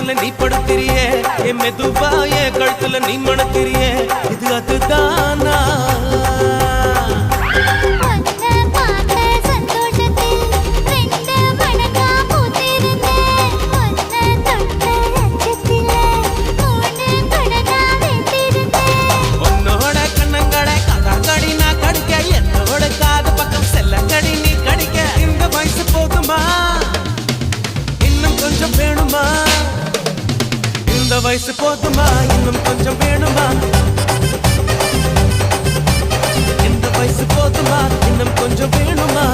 பக்கத்துல நீ படுத்திரியே என் மெதுவா என் கழுத்துல நீ மணத்திரியே இது அதுதானா இந்த வயசு போதுமா இன்னும் கொஞ்சம் வேணுமா இந்த வயசு போதுமா இன்னும் கொஞ்சம் வேணுமா